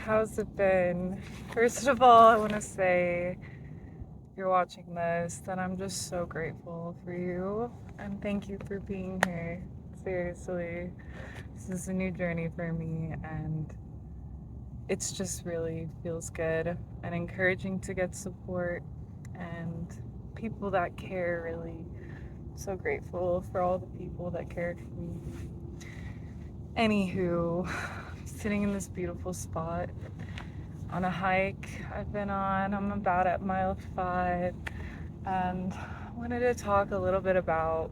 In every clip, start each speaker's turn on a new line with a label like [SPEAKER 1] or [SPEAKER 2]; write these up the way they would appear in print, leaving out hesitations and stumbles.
[SPEAKER 1] How's it been? First of all, I want to say, if you're watching this, that I'm just so grateful for you and thank you for being here. Seriously, this is a new journey for me and it's just really feels good and encouraging to get support and people that care, really. So grateful for all the people that cared for me. Anywho, sitting in this beautiful spot on a hike I've been on. I'm about at mile 5 and wanted to talk a little bit about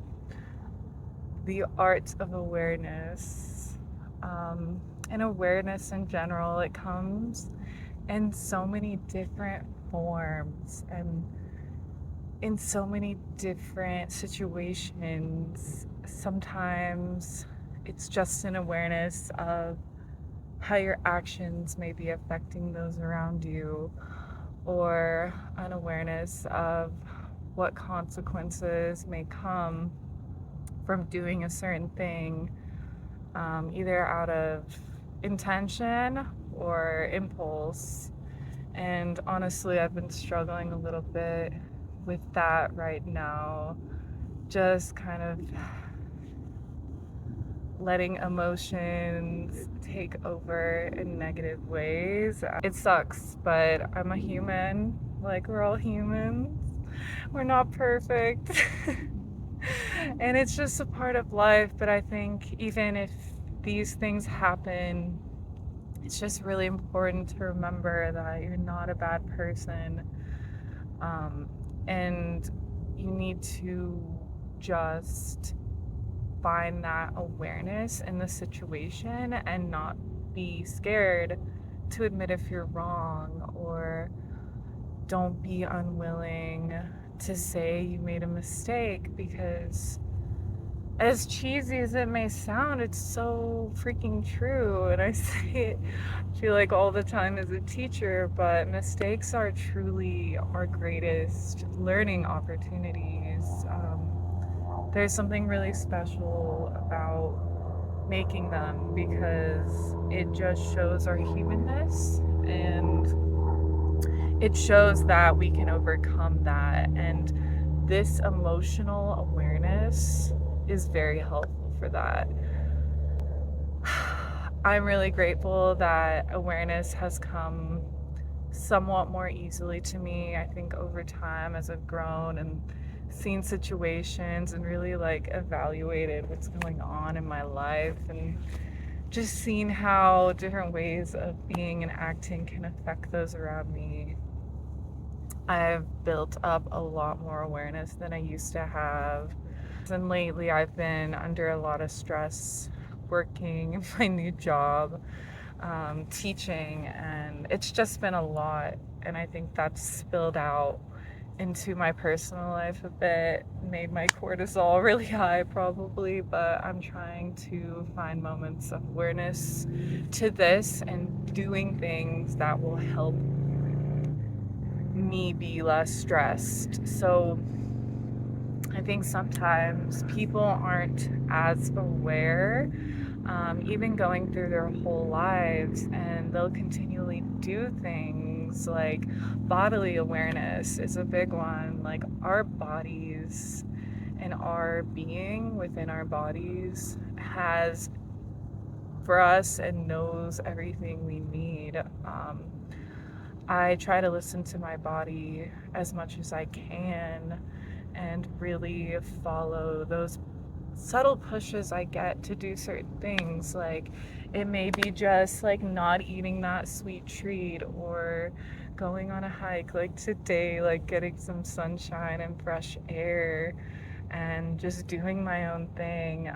[SPEAKER 1] the art of awareness. And awareness in general, it comes in so many different forms and in so many different situations. Sometimes it's just an awareness of how your actions may be affecting those around you, or an awareness of what consequences may come from doing a certain thing, either out of intention or impulse. And honestly, I've been struggling a little bit with that right now, just kind of letting emotions take over in negative ways. It sucks, but I'm a human, like we're all humans. We're not perfect. And it's just a part of life, but I think even if these things happen, it's just really important to remember that you're not a bad person. And you need to just find that awareness in the situation and not be scared to admit if you're wrong, or don't be unwilling to say you made a mistake, because as cheesy as it may sound, it's so freaking true. And I say it, I feel like all the time as a teacher, but mistakes are truly our greatest learning opportunities. There's something really special about making them, because it just shows our humanness and it shows that we can overcome that. And this emotional awareness is very helpful for that. I'm really grateful that awareness has come somewhat more easily to me. I think over time, as I've grown and seen situations and really like evaluated what's going on in my life and just seen how different ways of being and acting can affect those around me, I've built up a lot more awareness than I used to have. And lately, I've been under a lot of stress working my new job, teaching, and it's just been a lot. And I think that's spilled out into my personal life a bit, made my cortisol really high, probably. But I'm trying to find moments of awareness to this and doing things that will help me be less stressed. So I think sometimes people aren't as aware, even going through their whole lives, and they'll continually do things like bodily awareness is a big one. Like our bodies and our being within our bodies has for us and knows everything we need. I try to listen to my body as much as I can and really follow those subtle pushes I get to do certain things. Like it may be just like not eating that sweet treat or going on a hike like today, like getting some sunshine and fresh air and just doing my own thing.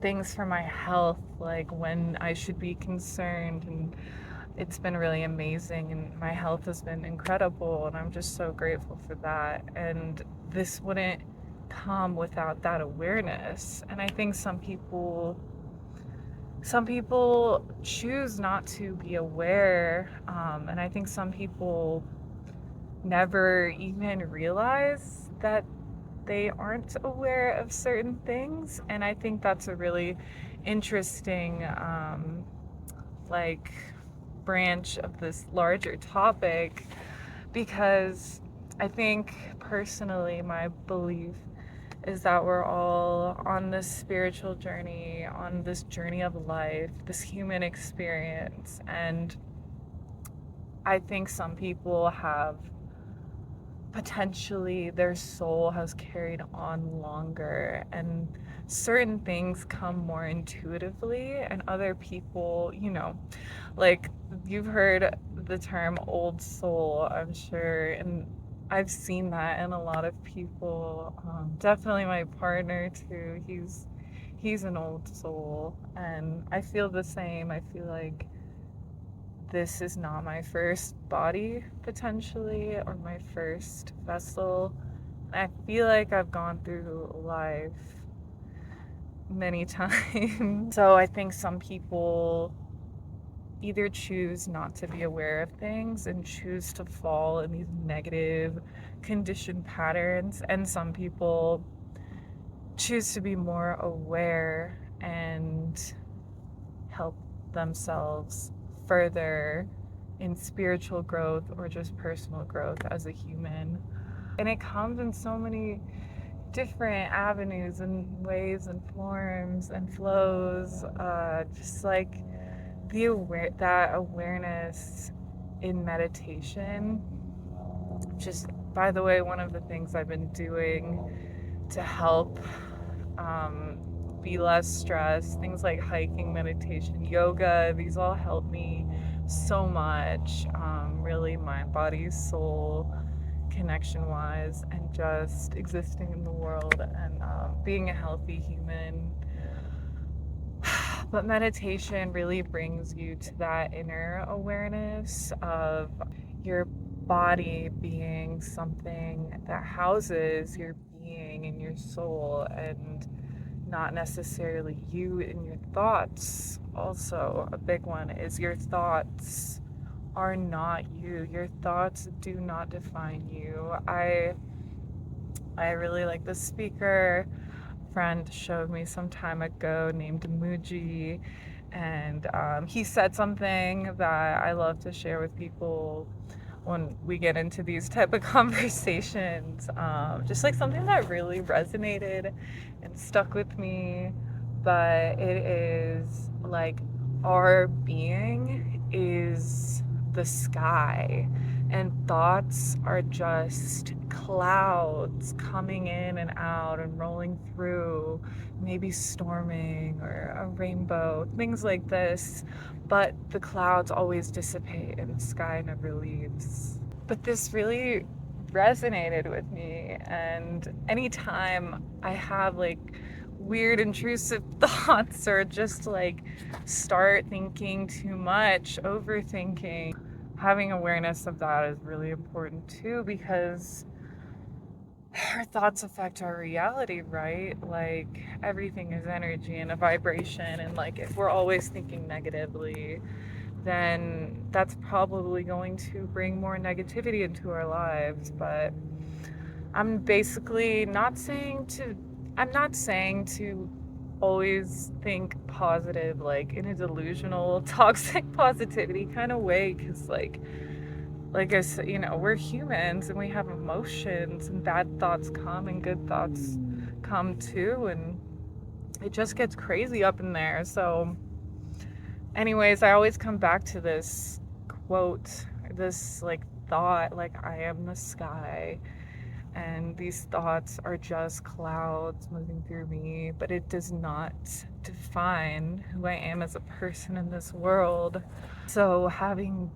[SPEAKER 1] Things for my health, like when I should be concerned, and it's been really amazing and my health has been incredible and I'm just so grateful for that. And this wouldn't come without that awareness. And I think some people choose not to be aware, and I think some people never even realize that they aren't aware of certain things. And I think that's a really interesting like branch of this larger topic, because I think personally my belief is that we're all on this spiritual journey, on this journey of life, this human experience. And I think some people have potentially their soul has carried on longer and certain things come more intuitively, and other people, like you've heard the term old soul, I'm sure, and I've seen that in a lot of people. Definitely my partner too. He's an old soul, and I feel the same. I feel like this is not my first body potentially or my first vessel. I feel like I've gone through life many times. So I think some people either choose not to be aware of things and choose to fall in these negative conditioned patterns, and some people choose to be more aware and help themselves further in spiritual growth or just personal growth as a human. And it comes in so many different avenues and ways and forms and flows, just like that awareness in meditation. Just by the way, one of the things I've been doing to help be less stressed, things like hiking, meditation, yoga, these all help me so much, really mind, body, soul connection wise, and just existing in the world and being a healthy human. But meditation really brings you to that inner awareness of your body being something that houses your being and your soul, and not necessarily you and your thoughts. Also, a big one is your thoughts are not you. Your thoughts do not define you. I really like this speaker friend showed me some time ago named Muji, and he said something that I love to share with people when we get into these type of conversations, just like something that really resonated and stuck with me. But it is like our being is the sky, and thoughts are just clouds coming in and out and rolling through, maybe storming or a rainbow, things like this. But the clouds always dissipate and the sky never leaves. But this really resonated with me, and anytime I have like weird intrusive thoughts or just like start thinking too much, overthinking, having awareness of that is really important too, because our thoughts affect our reality, right? Like everything is energy and a vibration, and like if we're always thinking negatively, then that's probably going to bring more negativity into our lives. But I'm basically not saying to I'm not saying to always think positive, like in a delusional toxic positivity kind of way, because like I said, we're humans and we have emotions, and bad thoughts come and good thoughts come too, and it just gets crazy up in there. So anyways, I always come back to this quote, this like thought, like I am the sky, and these thoughts are just clouds moving through me, but it does not define who I am as a person in this world. So having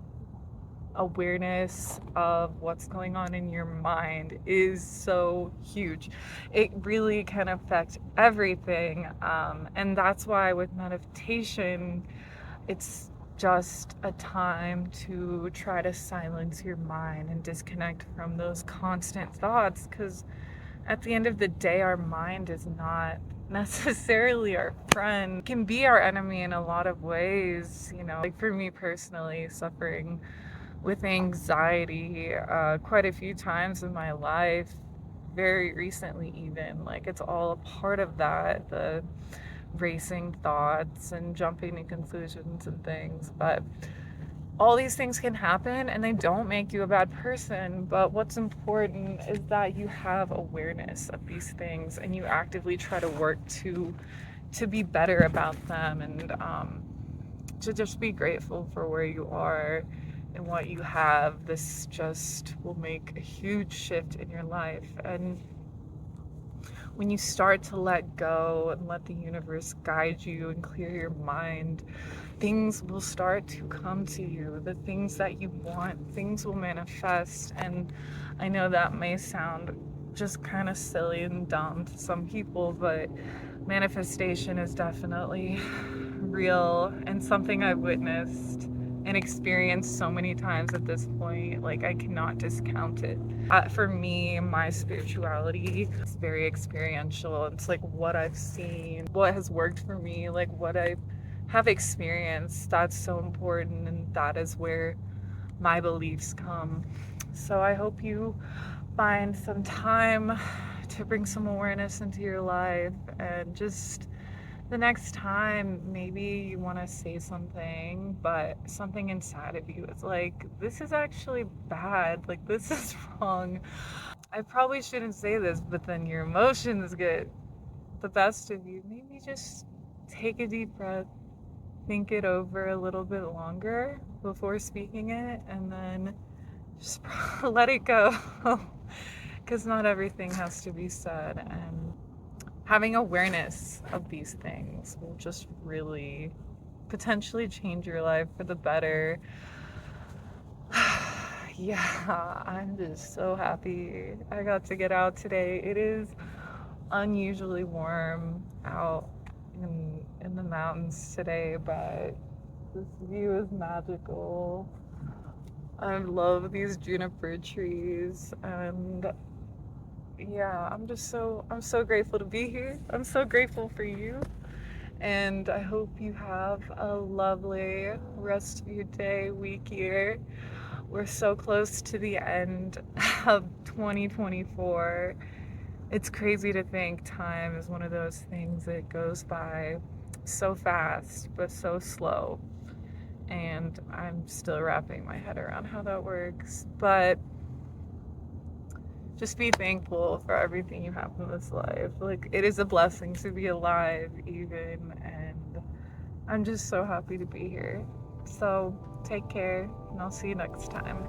[SPEAKER 1] awareness of what's going on in your mind is so huge. It really can affect everything, and that's why with meditation, it's just a time to try to silence your mind and disconnect from those constant thoughts, because at the end of the day, our mind is not necessarily our friend. It can be our enemy in a lot of ways, like for me personally, suffering with anxiety quite a few times in my life, very recently even, like it's all a part of that, the racing thoughts and jumping to conclusions and things. But all these things can happen and they don't make you a bad person. But what's important is that you have awareness of these things and you actively try to work to be better about them, and to just be grateful for where you are and what you have. This just will make a huge shift in your life. And when you start to let go and let the universe guide you and clear your mind, things will start to come to you. The things that you want, things will manifest. And I know that may sound just kind of silly and dumb to some people, but manifestation is definitely real and something I've witnessed and experienced so many times at this point. Like, I cannot discount it. For me, my spirituality is very experiential. It's like what I've seen, what has worked for me, like what I have experienced. That's so important, and that is where my beliefs come. So I hope you find some time to bring some awareness into your life, and just the next time maybe you want to say something, but something inside of you is like, this is actually bad, like this is wrong, I probably shouldn't say this, but then your emotions get the best of you. Maybe just take a deep breath, think it over a little bit longer before speaking it, and then just let it go. Because not everything has to be said, and having awareness of these things will just really potentially change your life for the better. Yeah, I'm just so happy I got to get out today. It is unusually warm out in the mountains today, but this view is magical. I love these juniper trees, and yeah, I'm so grateful to be here. I'm so grateful for you, and I hope you have a lovely rest of your day, week, year. We're so close to the end of 2024. It's crazy to think time is one of those things that goes by so fast but so slow, and I'm still wrapping my head around how that works. But just be thankful for everything you have in this life. Like, it is a blessing to be alive even, and I'm just so happy to be here. So take care, and I'll see you next time.